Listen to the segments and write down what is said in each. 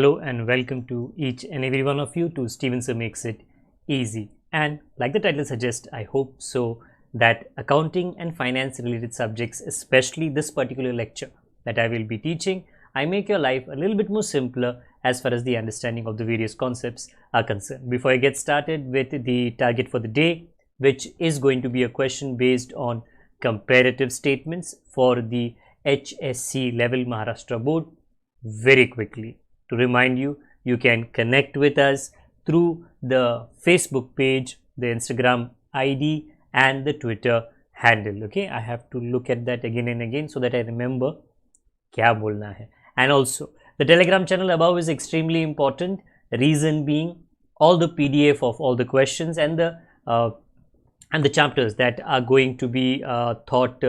Hello and welcome to each and every one of you to Stevenson Makes It Easy. And like the title suggests, I hope so that accounting and finance related subjects, especially this particular lecture that I will be teaching, I make your life a little bit more simpler as far as the understanding of the various concepts are concerned. Before I get started with the target for the day, which is going to be a question based on comparative statements for the HSC level Maharashtra board, very quickly. To remind you, you can connect with us through the Facebook page, the Instagram ID and the Twitter handle. Okay, I have to look at that again and again so that I remember kya bolna hai. And also the Telegram channel above is extremely important. Reason being, all the PDF of all the questions and the chapters that are going to be taught,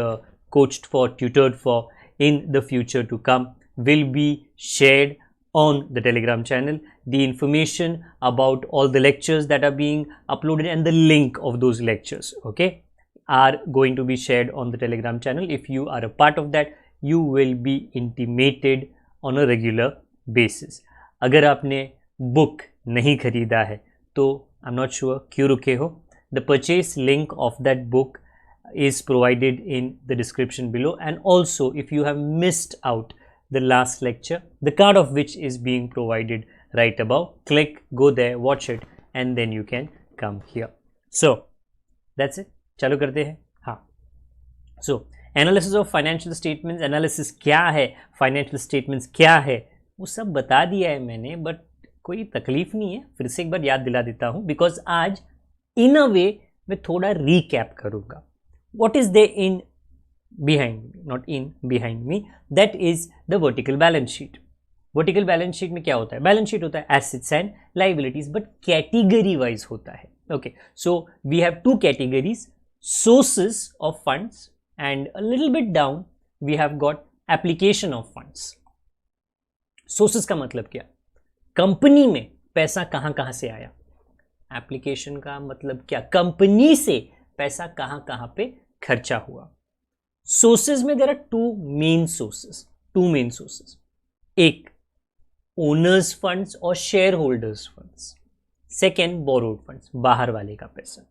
coached for, tutored for in the future to come will be shared on the Telegram channel. The information about all the lectures that are being uploaded and the link of those lectures, okay, are going to be shared on the Telegram channel. If you are a part of that, you will be intimated on a regular basis. अगर आपने book नहीं खरीदा है तो I'm not sure क्यों रुके हो. The purchase link of that book is provided in the description below, and also if you have missed out the last lecture, the card of which is being provided right above, click, go there, watch it, and then you can come here. So that's it. चालू करते हैं. हाँ. So analysis of financial statements, analysis क्या है, financial statements क्या है, वो सब बता दिया है मैंने, but कोई तकलीफ नहीं है, फिर से एक बार याद दिला देता हूँ, because आज in a way मैं थोड़ा recap करूँगा. What is there in behind me, not in, behind me, that is the vertical balance sheet. Vertical balance sheet में क्या होता है? Balance sheet होता है assets and liabilities, but category wise होता है. Okay, so we have two categories, sources of funds, and a little bit down we have got application of funds. Sources का मतलब क्या? कंपनी में पैसा कहाँ कहाँ से आया? एप्लीकेशन का मतलब क्या? कंपनी से पैसा कहाँ कहाँ पे खर्चा हुआ. सोर्सेज में there are two main sources. एक ओनर्स फंड्स और share holders funds. Second borrowed funds, बाहर वाले का पैसा.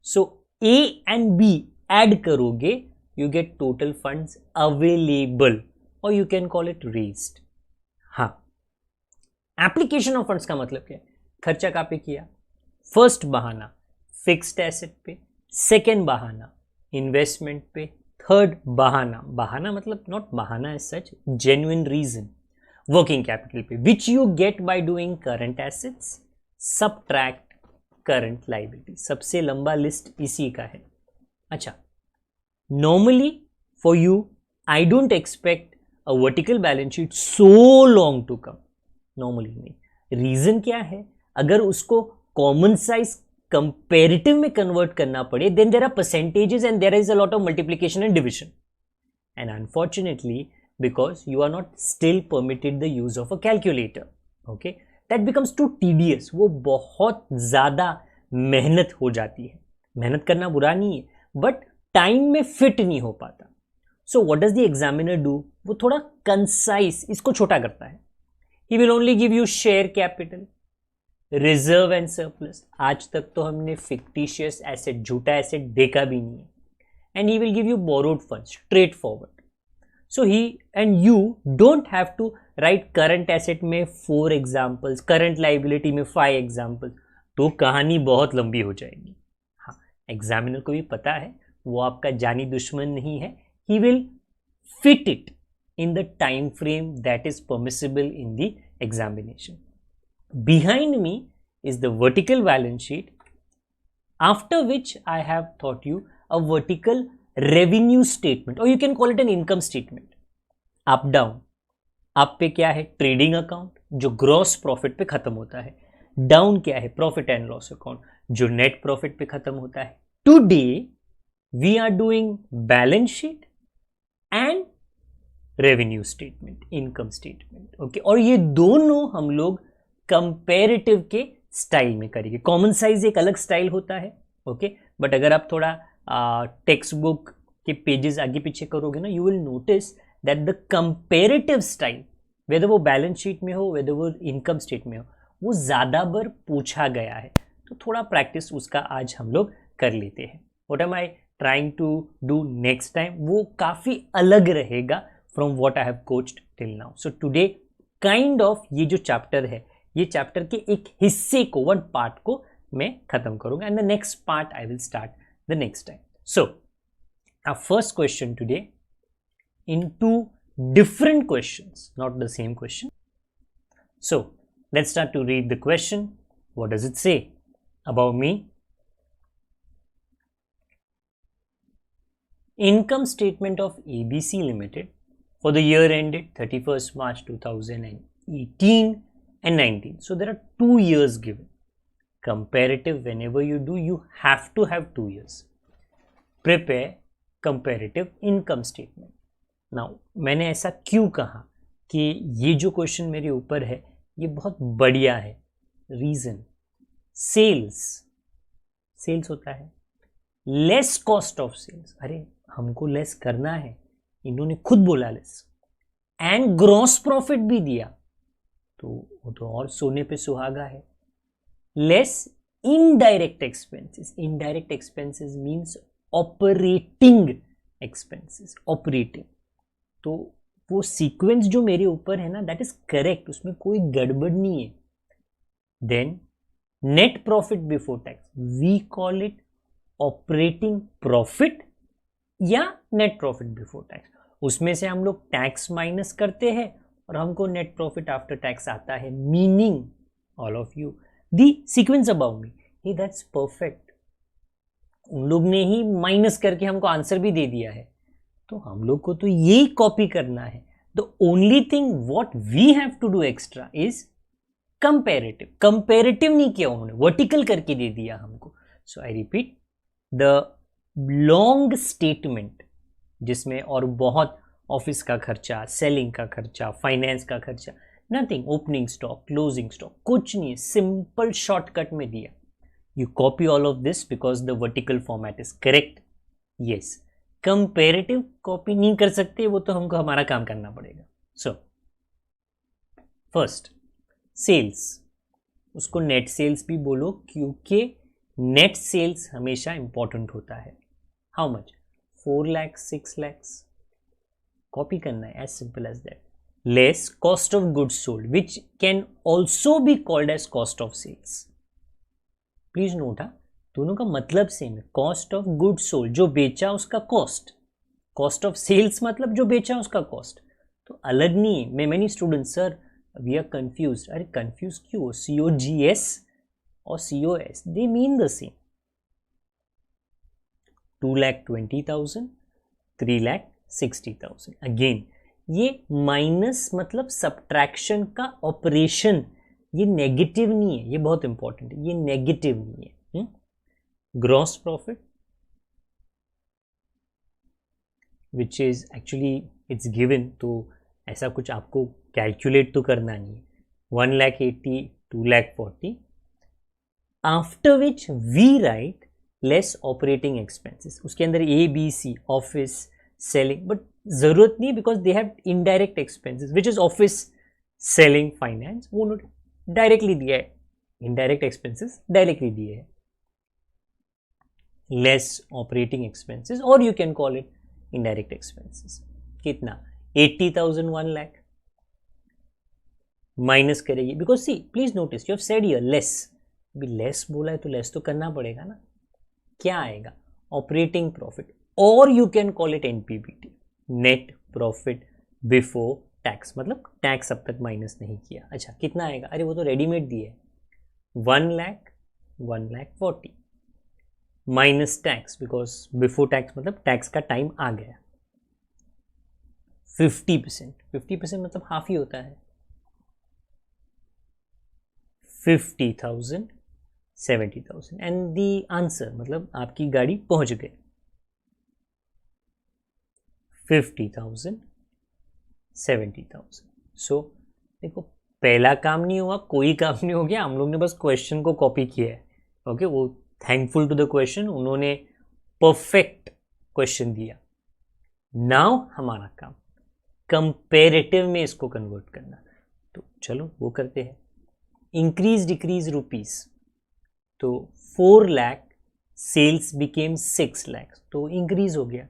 So A and B add करोगे, you get total funds available, और you can call it raised. हाँ, एप्लीकेशन ऑफ फंड्स का मतलब क्या है? खर्चा कहाँ पे किया? फर्स्ट बहाना फिक्स्ड एसेट पे, सेकेंड बहाना इन्वेस्टमेंट पे, थर्ड बहाना मतलब नॉट बहाना as such, genuine reason working capital पे, which you get by doing current assets subtract current liability. सबसे लंबा लिस्ट इसी का है. अच्छा, normally for you I don't expect a vertical balance sheet so long to come. Normally नहीं. Reason क्या है? अगर उसको कॉमन साइज कंपेरेटिव में कन्वर्ट करना पड़े, then there are percentages and there is a lot of multiplication and division, and unfortunately because you are not still permitted the use of a calculator, okay, that becomes too tedious. वो बहुत ज़्यादा मेहनत हो जाती है. मेहनत करना बुरा नहीं है, बट टाइम में फिट नहीं हो पाता. So what does the examiner do? वो थोड़ा कंसाइज इसको छोटा करता है. He will only give you share capital, reserve and surplus. आज तक तो हमने फिक्टिशियस एसेट, झूठा एसेट देखा भी नहीं है. And he will give you borrowed funds, straight forward. So he and you don't have to write current asset में 4 एग्जाम्पल्स, करंट लाइबिलिटी में 5 एग्जाम्पल्स, तो कहानी बहुत लंबी हो जाएगी. हाँ, एग्जामिनर को भी पता है वो आपका जानी दुश्मन नहीं है. He will fit it in the time frame that is permissible in the examination. Behind me is the vertical balance sheet, after which I have taught you a vertical revenue statement, or you can call it an income statement. Up down. up पे क्या है? Trading account जो gross profit पे खत्म होता है. Down क्या है? प्रॉफिट एंड लॉस अकाउंट जो नेट प्रॉफिट पे खत्म होता है. Today we are doing balance sheet and revenue statement, income statement. Okay, और ये दोनों हम लोग कंपेरेटिव के स्टाइल में करेंगे. कॉमन साइज एक अलग स्टाइल होता है, ओके, बट अगर आप थोड़ा टेक्स्ट बुक के पेजेस आगे पीछे करोगे ना, you will notice that the comparative style whether वो बैलेंस शीट में हो, वेदर वो इनकम स्टेट में हो, वो ज़्यादा बार पूछा गया है, तो थोड़ा प्रैक्टिस उसका आज हम लोग कर लेते हैं. What am I trying to do next time, वो काफ़ी अलग रहेगा from what I have coached till now. So today kind of ये जो चैप्टर है, ये चैप्टर के एक हिस्से को, वन पार्ट को मैं खत्म करूंगा, and the next part I will start the next time. So our first question today in two different questions, not the same question. So let's start to read the question. What does it say about me? Income statement of ABC Limited for the year ended 31st March 2018 and 19. So there are 2 years given. Comparative, whenever you do, you have to have 2 years. Prepare comparative income statement. Now मैंने ऐसा क्यों कहा कि ये जो question मेरे ऊपर है ये बहुत बढ़िया है. रीजन, सेल्स होता है, लेस कॉस्ट ऑफ सेल्स. अरे हमको लेस करना है, इन्होंने खुद बोला लेस, एंड ग्रॉस प्रॉफिट भी दिया, तो वो तो और सोने पे सुहागा है. Less indirect expenses. Indirect expenses means operating expenses, operating. तो वो सीक्वेंस जो मेरे ऊपर है ना, दैट इज करेक्ट, उसमें कोई गड़बड़ नहीं है. Then net profit before tax, we call it operating profit या नेट प्रॉफिट बिफोर टैक्स. उसमें से हम लोग टैक्स माइनस करते हैं और हमको नेट प्रॉफिट आफ्टर टैक्स आता है. Meaning all of you the sequence about me, hey that's perfect. उन लोग ने ही माइनस करके हमको आंसर भी दे दिया है, तो हम लोग को तो यही कॉपी करना है. The only thing what we have to do extra is comparative. Comparative नहीं किया उन्होंने, वर्टिकल करके दे दिया हमको. So I repeat, the long statement जिसमें और बहुत ऑफिस का खर्चा, सेलिंग का खर्चा, फाइनेंस का खर्चा, nothing, opening stock, closing stock, कुछ नहीं, सिंपल शॉर्टकट में दिया. You copy all of this because the vertical format is correct. Yes, comparative copy नहीं कर सकते, वो तो हमको हमारा काम करना पड़ेगा. So first sales, उसको नेट सेल्स भी बोलो क्योंकि नेट सेल्स हमेशा इंपॉर्टेंट होता है. How much? 4 lakh, 6 lakh. Copy करना है, as simple as that. Less cost of goods sold, which can also be called as cost of sales. Please note, दोनों का मतलब सेम है. कॉस्ट ऑफ गुड्स सोल्ड, जो बेचा उसका कॉस्ट. कॉस्ट ऑफ सेल्स मतलब जो बेचा उसका कॉस्ट, तो अलग नहीं है. Many students, sir we are confuse. अरे कंफ्यूज क्यों? COGS और COS they mean the same. 2,20,000, 3,60,000. Again ये माइनस मतलब सब्ट्रैक्शन का ऑपरेशन, ये नेगेटिव नहीं है. ये बहुत इंपॉर्टेंट है, ये नेगेटिव नहीं है. Gross profit which is actually it's given, तो ऐसा कुछ आपको कैलकुलेट तो करना नहीं है. 1,80,000, 2,40,000, after which we write less operating expenses. उसके अंदर ABC, ऑफिस, सेलिंग, बट जरूरत नहीं, because they have indirect expenses which is office, selling, finance. वो डायरेक्टली दिया है, इनडायरेक्ट एक्सपेंसेस डायरेक्टली दिए है. लेस ऑपरेटिंग एक्सपेंसेस, और you can call it indirect expenses. कितना? 80,000, 1 लाख. माइनस करेगी, because see please notice, you have said here less. अभी less बोला है तो लेस तो करना पड़ेगा ना. क्या आएगा? ऑपरेटिंग प्रॉफिट, और you can call it NPBT, net profit before tax. मतलब टैक्स अब तक माइनस नहीं किया. अच्छा कितना आएगा? अरे वो तो रेडीमेड दिए है. 1 lakh, 1,40,000 minus tax, because before tax मतलब टैक्स का टाइम आ गया. 50%, 50% मतलब हाफ ही होता है. 50,000, 70,000 एंड दी आंसर, मतलब आपकी गाड़ी पहुंच गई. 50,000, 70,000. सो देखो, पहला काम नहीं हुआ, कोई काम नहीं हो गया, हम लोग ने बस क्वेश्चन को कॉपी किया है. ओके, वो थैंकफुल टू द क्वेश्चन, उन्होंने परफेक्ट क्वेश्चन दिया. नाउ हमारा काम कंपेरेटिव में इसको कन्वर्ट करना, तो चलो वो करते हैं। इंक्रीज डिक्रीज रुपीस, तो 4 लाख सेल्स बिकेम 6 लाख, तो इंक्रीज हो गया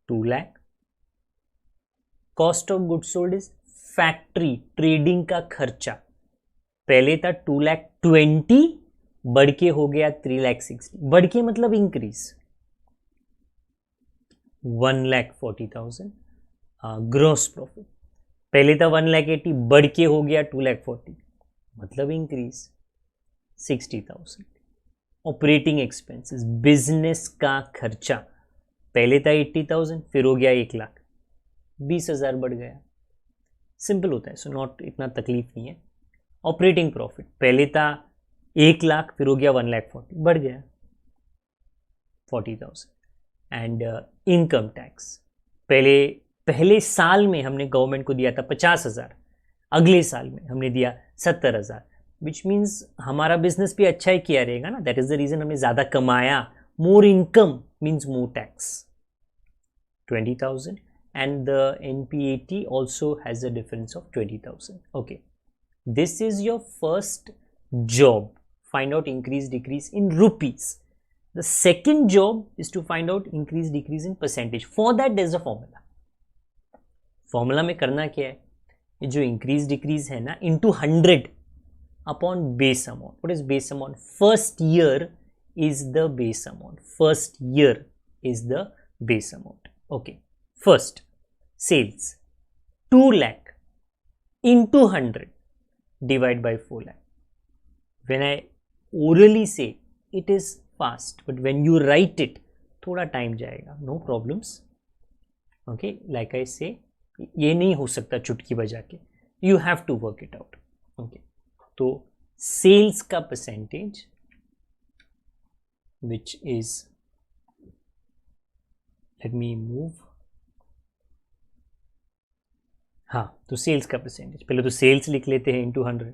2 lakh. Cost of goods sold is factory trading का खर्चा, पहले था 2,20,000 बढ़ के हो गया 3,60,000, बढ़ के मतलब इंक्रीज 1,40,000। ग्रॉस प्रॉफिट पहले था 1,80,000 बढ़ के हो गया 2,40,000, मतलब इंक्रीज 60,000। ऑपरेटिंग एक्सपेंसेस बिजनेस का खर्चा पहले था 80,000 फिर हो गया 1 लाख, 20,000 बढ़ गया। सिंपल होता है, सो नॉट इतना तकलीफ नहीं है। ऑपरेटिंग प्रॉफिट पहले था 1 लाख फिर हो गया 1,40,000, बढ़ गया 40,000। एंड इनकम टैक्स पहले साल में हमने गवर्नमेंट को दिया था 50,000, अगले साल में हमने दिया 70,000, विच मीन्स हमारा बिजनेस भी अच्छा ही किया रहेगा ना, दैट इज द रीजन हमने ज़्यादा कमाया। More income means more tax 20,000, and the NPAT also has a difference of 20,000. Okay, this is your first job. Find out increase decrease in rupees. The second job is to find out increase decrease in percentage. For that there is a formula. Formula में करना क्या है, ये जो increase decrease है ना, into 100 upon base amount. What is base amount? First year is the base amount. First year is the base amount. Okay, first sales 2 lakh into 100 divide by 4 lakh. When I orally say it is fast, but when you write it थोड़ा time जाएगा, no problems. Okay, like I say, ये नहीं हो सकता चुटकी बजा के, you have to work it out. Okay, तो sales का percentage which is, let me move. हाँ, तो सेल्स का परसेंटेज पहले तो सेल्स लिख लेते हैं into 100.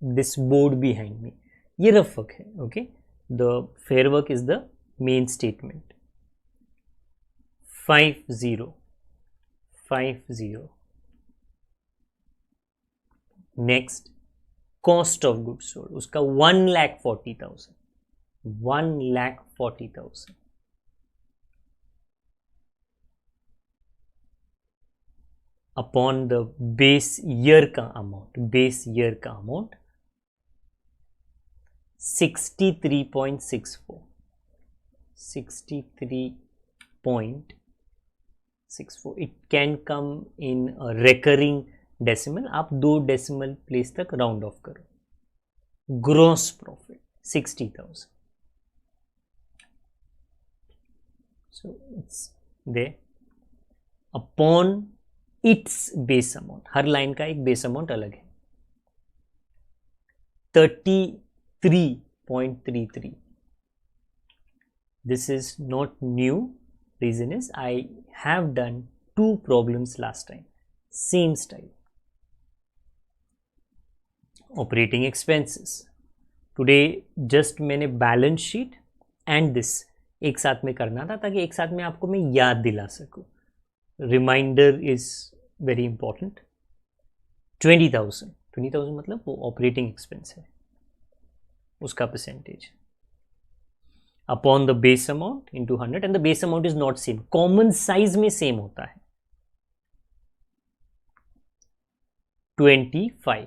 This board behind me, ये रफ वर्क है. Okay, the fair work is the main statement. 5050. Next cost of goods sold, उसका 1,40,000. 1,40,000 अपॉन द बेस ईयर का अमाउंट. बेस ईयर का amount 63.64. 63.64. It can come in recurring decimal. आप 2 decimal place तक round off करो. Gross profit 60,000. So it's there upon its base amount. हर line का एक base amount अलग है. 33.33. This is not new. Reason is I have done 2 problems last time, same style. Operating expenses today just मैंने balance sheet and this एक साथ में करना था, ताकि एक साथ में आपको मैं याद दिला सकूं. Reminder is very important. 20,000 मतलब वो ऑपरेटिंग एक्सपेंस है, उसका percentage upon the base amount into 100. And the base amount is not same, common size में सेम होता है. 25.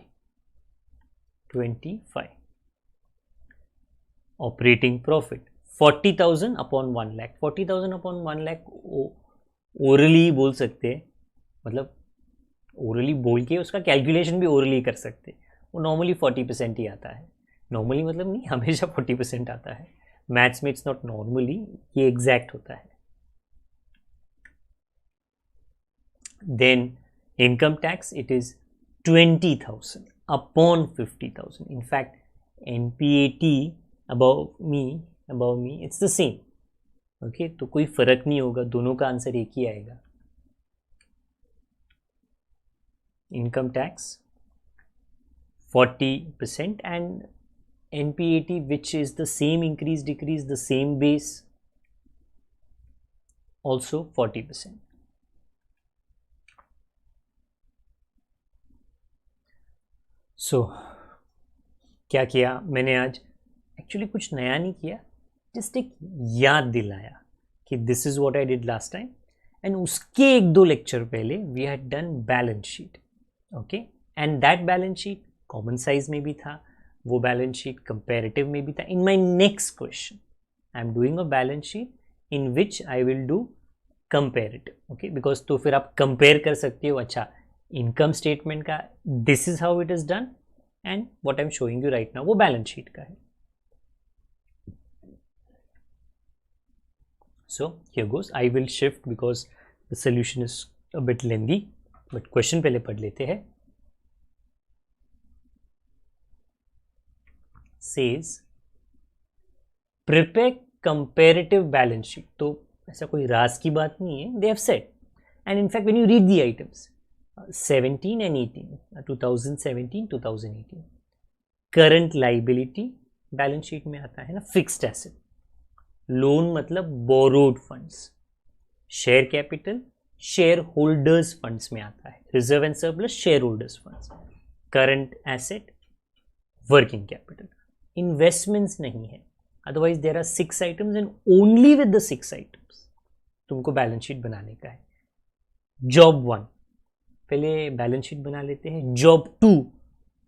Operating profit 40,000 upon 1 lakh. 40,000 upon 1 lakh orally बोल सकते हैं, मतलब ओरली बोल के उसका कैलकुलेशन भी ओरली कर सकते. वो नॉर्मली 40% ही आता है. नॉर्मली मतलब नहीं, हमेशा 40% आता है. मैथ्स में इट्स नॉट नॉर्मली, ये एग्जैक्ट होता है. Then income tax, it is 20,000 upon 50,000. In fact NPAT about me it's the same. Okay, तो कोई फर्क नहीं होगा, दोनों का आंसर एक ही आएगा. Income tax 40% and NPAT which is the same increase decrease, the same base, also 40%. So क्या किया मैंने आज? एक्चुअली कुछ नया नहीं किया, जस्ट एक याद दिलाया कि this is what I did last time, and उसके एक दो लेक्चर पहले we had done balance sheet, okay, and that balance sheet common size में भी था, वो बैलेंस शीट कंपेरेटिव में भी था. In my next question I am doing a balance sheet in which I will do comparative, okay, because तो फिर आप कंपेयर कर सकते हो. अच्छा, इनकम स्टेटमेंट का this is how it is done and what I am showing you right now वो balance sheet का है. So here goes. I will shift because the solution is a bit lengthy, but question पहले पढ़ लेते हैं. Says prepare comparative balance sheet. तो ऐसा कोई राज की बात नहीं है. They have said, and in fact when you read the items, 17 and 18, 2017, 2018, current liability balance sheet में आता है ना, fixed asset. लोन मतलब borrowed funds, share capital share holders funds में आता है, reserve and surplus share holders funds, current asset working capital. Investments नहीं है, otherwise there are 6 items and only with the 6 items तुमको बैलेंस शीट बनाने का है. जॉब 1 पहले बैलेंस शीट बना लेते हैं. जॉब 2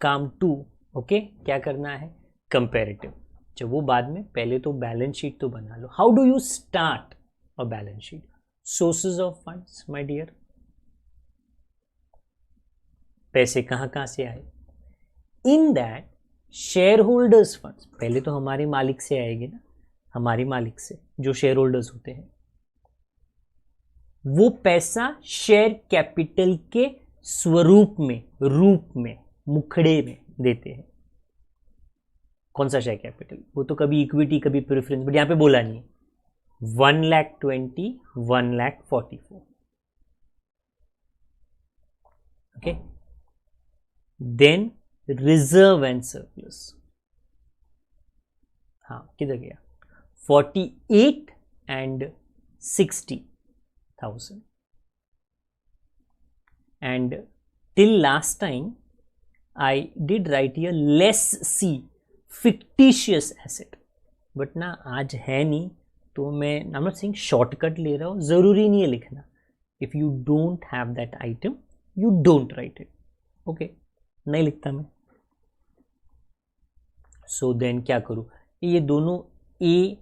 काम 2, ओके, क्या करना है? कंपेरेटिव. जब वो बाद में, पहले तो बैलेंस शीट तो बना लो. How do you start a balance sheet? Sources of funds my dear, पैसे कहाँ से आए? In that share holders funds, पहले तो हमारे मालिक से आएंगे ना, हमारी मालिक से, जो शेयर होल्डर्स होते हैं. वो पैसा शेयर कैपिटल के स्वरूप में, रूप में, मुखड़े में देते हैं. कौन सा शेयर कैपिटल? वो तो कभी इक्विटी कभी प्रेफरेंस, बट यहां पे बोला नहीं है. 1,20,000, 1,44,000, okay. Then reserve and surplus, हाँ किधर गया? 48 and 60,000. and till last time I did write here less C, fictitious asset, but ना आज है नहीं, तो मैं I am not saying shortcut ले रहा हूँ, ज़रूरी नहीं है लिखना. If you don't have that item you don't write it, okay, नहीं लिखता मैं. सो देन क्या करूँ? ये दोनों ए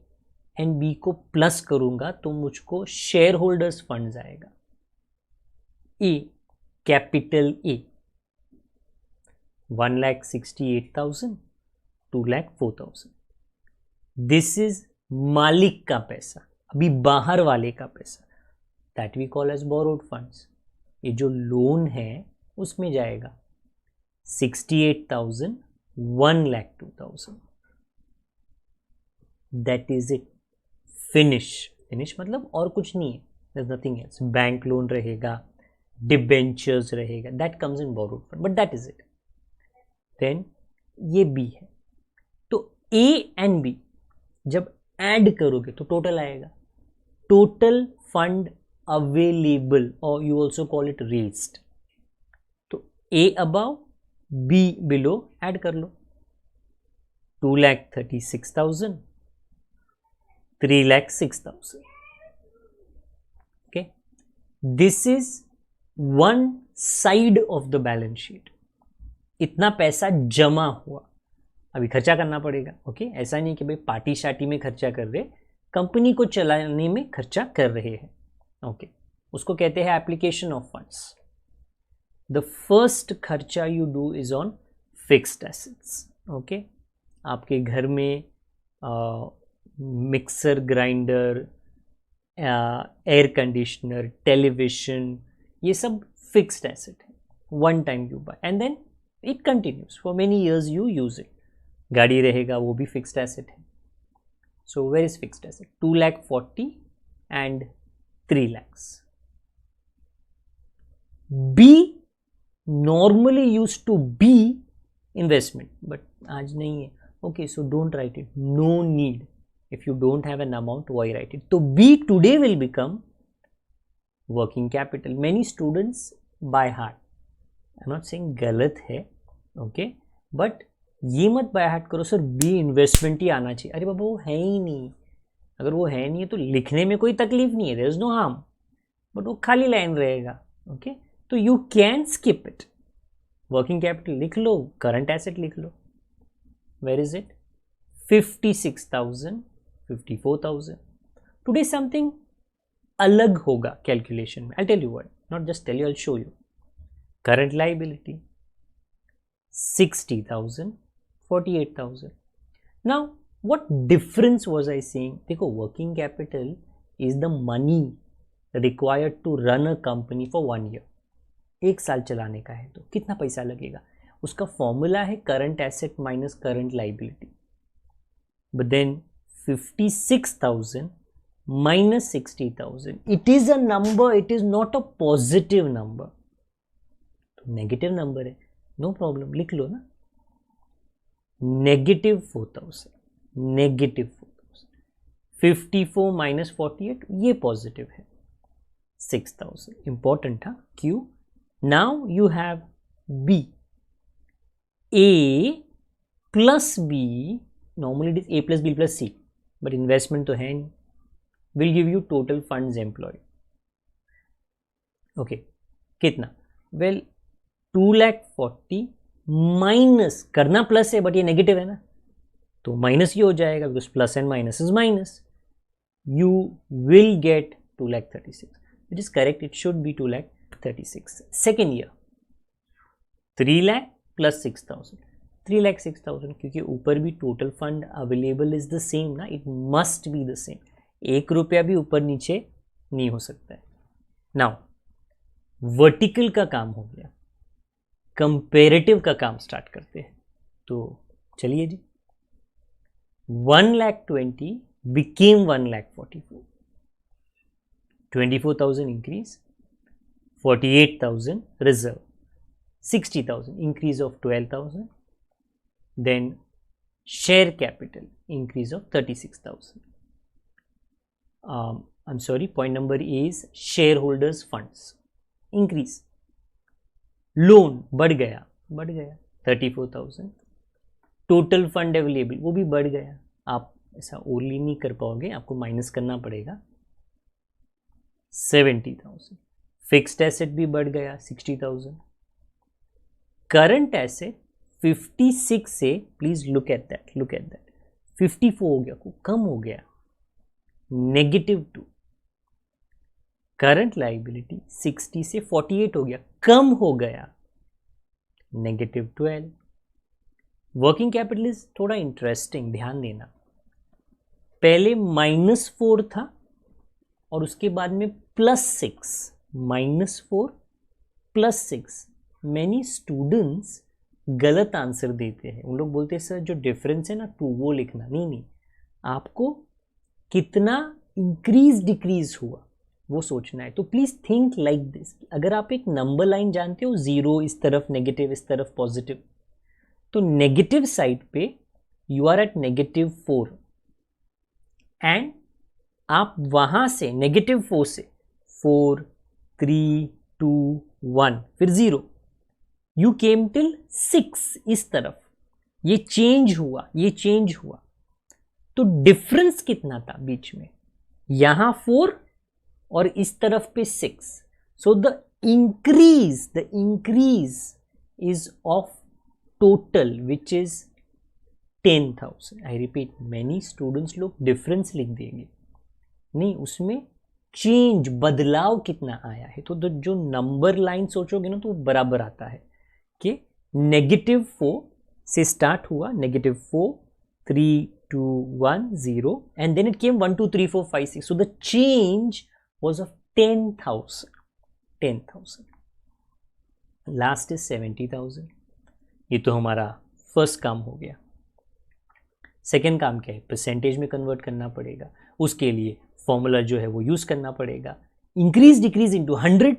एंड बी को प्लस करूँगा तो मुझको शेयर होल्डर्स फंड्स आएगा. ए कैपिटल ए 1,68,000, 2,04,000. दिस इज मालिक का पैसा, अभी बाहर वाले का पैसा, that we call as borrowed funds. ये जो लोन है उसमें जाएगा. 68,000, 1,02,000. That is it. फिनिश मतलब और कुछ नहीं है, there is nothing else. Bank loan रहेगा, डिबेंचर्स रहेगा, that comes in borrowed fund, but that is it. Then ये बी है, तो ए एंड बी जब ऐड करोगे तो टोटल आएगा. टोटल फंड अवेलेबल, और you also call it raised. तो A above B below add कर लो. 2,36,000, 3,06,000. Okay, this is one side of the balance sheet. इतना पैसा जमा हुआ, अभी खर्चा करना पड़ेगा. ओके, ऐसा नहीं कि भाई पार्टी शार्टी में खर्चा कर रहे, कंपनी को चलाने में खर्चा कर रहे हैं. ओके, उसको कहते हैं application of funds. The first खर्चा you do is on fixed assets. Okay, आपके घर में mixer grinder, air conditioner, television, ये सब फिक्स्ड एसेट है. One time you buy and then it continues for many years, you use it. गाड़ी रहेगा, वो भी फिक्स्ड एसेट है. So where is fixed asset? 2,40,000 and 3 lakhs. B normally used to be investment, but आज नहीं है. Okay, so don't write it. No need. If you don't have an amount, why write it? So B today will become working capital. Many students by heart, I am not saying गलत है, okay, but ये मत by heart करो sir B investment ही आना चाहिए. अरे बाबा वो है ही नहीं. अगर वो है नहीं है तो लिखने में कोई तकलीफ नहीं है, there is no harm, but वो खाली लाइन रहेगा. ओके, तो you can skip it. Working capital लिख लो, करंट एसेट लिख लो. Where is it? 56,000, 54,000. Today something अलग होगा कैलकुलेशन में. I tell you what, not just tell you, I show you. Current liability 60,000, 48,000. Now what difference was I saying? देखो, working capital is the money required to run a company for 1 year. 1 साल चलाने का है तो कितना पैसा लगेगा, उसका फॉर्मूला है current asset minus current liability. But then 56,000 minus 60,000, it is a number, it is not a positive number. तो नेगेटिव नंबर है, नो प्रॉब्लम, लिख लो ना. -4,000, -4,000. 54 minus 48 ये पॉजिटिव है. 6,000 इंपॉर्टेंट था. Q. Now you have B. A plus B, normally it is A plus B plus C, but investment तो है नहीं. Will give you total funds employed. Okay, कितना? वेल 2,40,000 माइनस, करना प्लस है but ये negative है ना, तो माइनस ही हो जाएगा, because plus and minus is minus. You will get 2,36,000. It is correct, it should be 2,36,000. Second year 3 lakh plus 6,000, 3,06,000, क्योंकि ऊपर भी total fund available is the same ना, it must be the same. 1 रुपया भी ऊपर नीचे नहीं हो सकता है. नाउ वर्टिकल का काम हो गया, कंपेरेटिव का काम स्टार्ट करते हैं. तो चलिए जी. 1,20,000 became 1,44,000. 24,000 increase, 48,000 reserve, 60,000 increase of 12,000, then share capital increase of 36,000. I'm sorry, point number A is shareholders funds increase. Loan बढ़ गया 34,000. टोटल फंड अवेलेबल वो भी बढ़ गया. आप ऐसा ओनली नहीं कर पाओगे, आपको माइनस करना पड़ेगा. 70,000. फिक्स्ड एसेट भी बढ़ गया 60,000. करंट एसेट 56 से, प्लीज लुक एट दैट, 54 हो गया, को कम हो गया, -2. करंट लाइबिलिटी 60 से 48 हो गया, कम हो गया, -12. वर्किंग कैपिटल इज थोड़ा इंटरेस्टिंग, ध्यान देना. पहले -4 था और उसके बाद में +6, -4 +6. मैनी स्टूडेंट्स गलत आंसर देते हैं. उन लोग बोलते हैं सर जो डिफरेंस है ना 2 वो लिखना. नहीं, आपको कितना इंक्रीज डिक्रीज हुआ वो सोचना है. तो प्लीज थिंक लाइक दिस. अगर आप एक नंबर लाइन जानते हो, 0 इस तरफ नेगेटिव, इस तरफ पॉजिटिव, तो नेगेटिव साइड पे यू आर एट -4 एंड आप वहां से -4 से 4, 3, 2, 1 फिर 0, यू केम टिल 6 इस तरफ. ये चेंज हुआ. तो डिफरेंस कितना था बीच में? यहां 4 और इस तरफ पे 6. So the increase is of total which is 10,000. I repeat, many students लोग डिफरेंस लिख देंगे, नहीं, उसमें चेंज, बदलाव कितना आया है. तो जो नंबर लाइन सोचोगे ना तो बराबर आता है कि -4 से स्टार्ट हुआ, -4, 3, 2, 1, 0, and then it came 1, 2, 3, 4, 5, 6. So the change was of 10,000. Last is 70,000. ये तो हमारा फर्स्ट काम हो गया. सेकेंड काम क्या है? परसेंटेज में कन्वर्ट करना पड़ेगा. उसके लिए फॉर्मूला जो है वो यूज करना पड़ेगा. Increase decrease into 100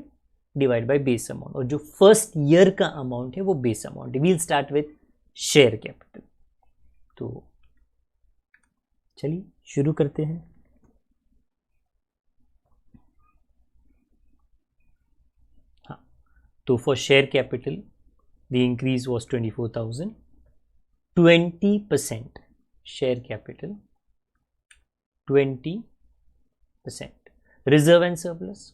divide by base amount. और जो फर्स्ट ईयर का अमाउंट है वो बेस अमाउंट है. We'll start with share capital. तो चलिए शुरू करते हैं. तो for share capital the increase was 24,000. 20% share capital 20%. Reserve and surplus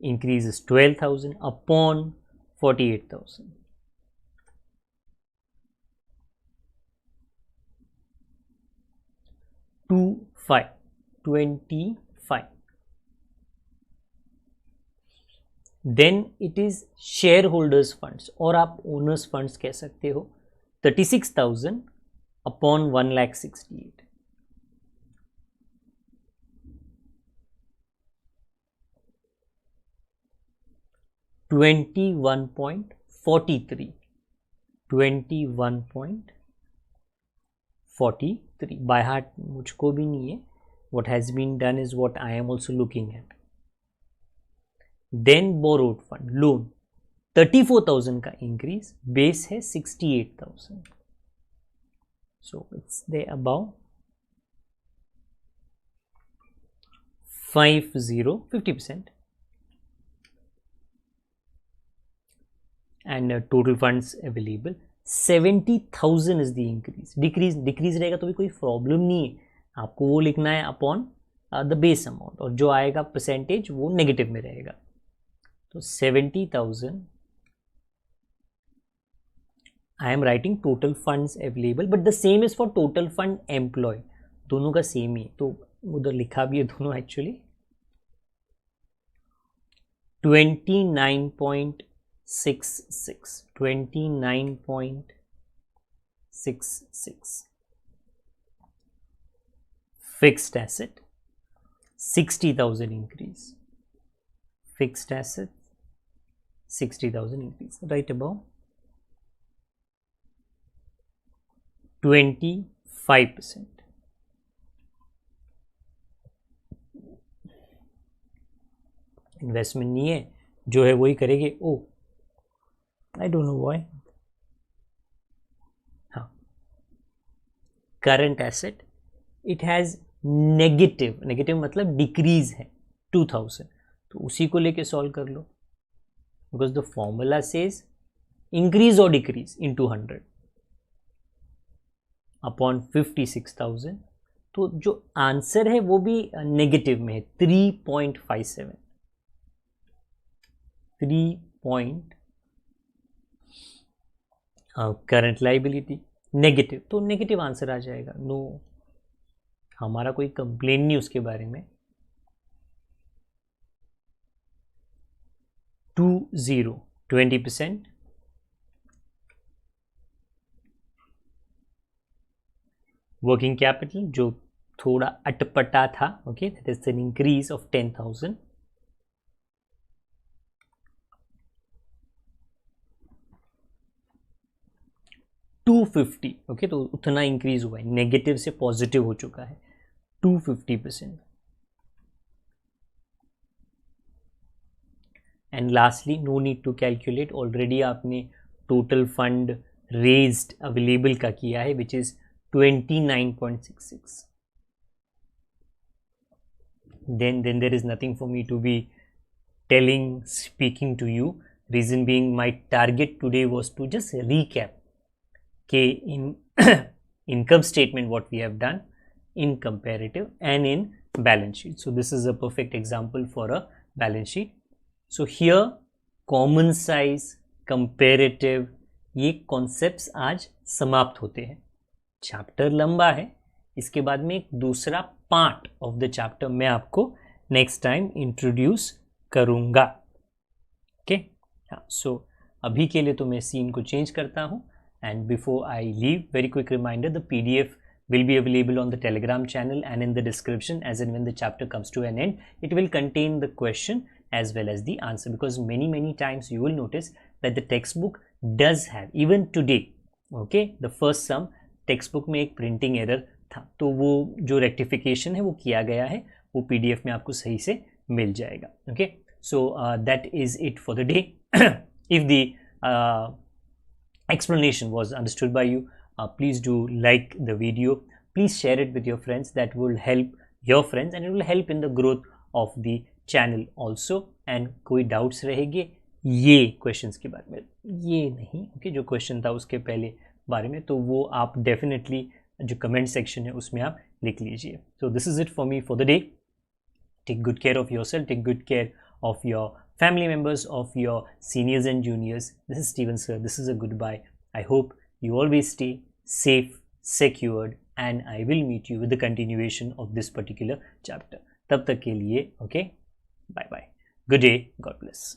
increases 12,000 upon 48,000. 25. Then it is shareholders funds और आप owners funds कह सकते हो. 36,000 upon 1,68,000. 21.43. 21.43 by heart मुझको भी नहीं है. What has been done is what I am also looking at. Then borrowed fund loan 34,000 का increase, base है 68,000. So it's there above 50%. And total funds available 70,000 is the increase. Decrease रहेगा तो भी कोई प्रॉब्लम नहीं है, आपको वो लिखना है अपॉन द बेस अमाउंट, और जो आएगा परसेंटेज वो नेगेटिव में रहेगा. तो 70,000 I am writing total funds available, but the same is for total fund employ. दोनों का सेम ही है, तो उधर लिखा भी है दोनों actually. 29.66. Fixed asset 60,000 increase. Fixed asset 60,000 increase. Right above 25%. Investment नहीं है, जो है वही करेंगे. Oh I don't know why. हाँ, current asset it has negative मतलब डिक्रीज है 2,000. तो उसी को लेके सॉल्व कर लो, because the formula says increase और डिक्रीज इन 200 अपॉन 56,000. तो जो आंसर है वो भी नेगेटिव में है, 3.57. 3. करंट लाइबिलिटी नेगेटिव, तो नेगेटिव आंसर आ जाएगा. नो, हमारा कोई कंप्लेन नहीं उसके बारे में. 20% वर्किंग कैपिटल जो थोड़ा अटपटा था. Okay, that is an increase of 10,000. 250. Okay, तो उतना इंक्रीज हुआ है, नेगेटिव से पॉजिटिव हो चुका है 250%. And lastly no need to calculate, already आपने टोटल फंड रेज्ड अवेलेबल का किया है, which is 29.66. then there is nothing for me to be speaking to you. Reason being, my target today was to just recap in income statement what we have done in comparative and in balance sheet. So this is a perfect example for a balance sheet. So here common size, comparative, ये concepts आज समाप्त होते हैं. Chapter लंबा है, इसके बाद में एक दूसरा पार्ट ऑफ द चैप्टर मैं आपको नेक्स्ट टाइम इंट्रोड्यूस करूंगा. ओके, हाँ, सो अभी के लिए तो मैं सीन को चेंज करता हूँ. And before I leave, very quick reminder, the PDF will be available on the Telegram channel and in the description. As and when the chapter comes to an end, it will contain the question as well as the answer, because many times you will notice that the textbook does have, even today, okay, the first sum text में एक printing error था, तो वो जो rectification है वो किया गया है, वो PDF में आपको सही से मिल जाएगा. Okay, so that is it for the day. If the explanation was understood by you, please do like the video, please share it with your friends. That will help your friends and it will help in the growth of the channel also. And कोई doubts रहेंगे ये questions के बारे में, ये नहीं, okay, जो question था उसके पहले बारे में, तो वो आप डेफिनेटली जो कमेंट सेक्शन है उसमें आप लिख लीजिए. So this is it for me for the day. Take good care of yourself, take good care of your family members, of your seniors and juniors. This is Steven sir, this is a goodbye. I hope you always stay safe, secured, and I will meet you with the continuation of this particular chapter. Tab tak ke liye, okay, bye bye, good day, God bless.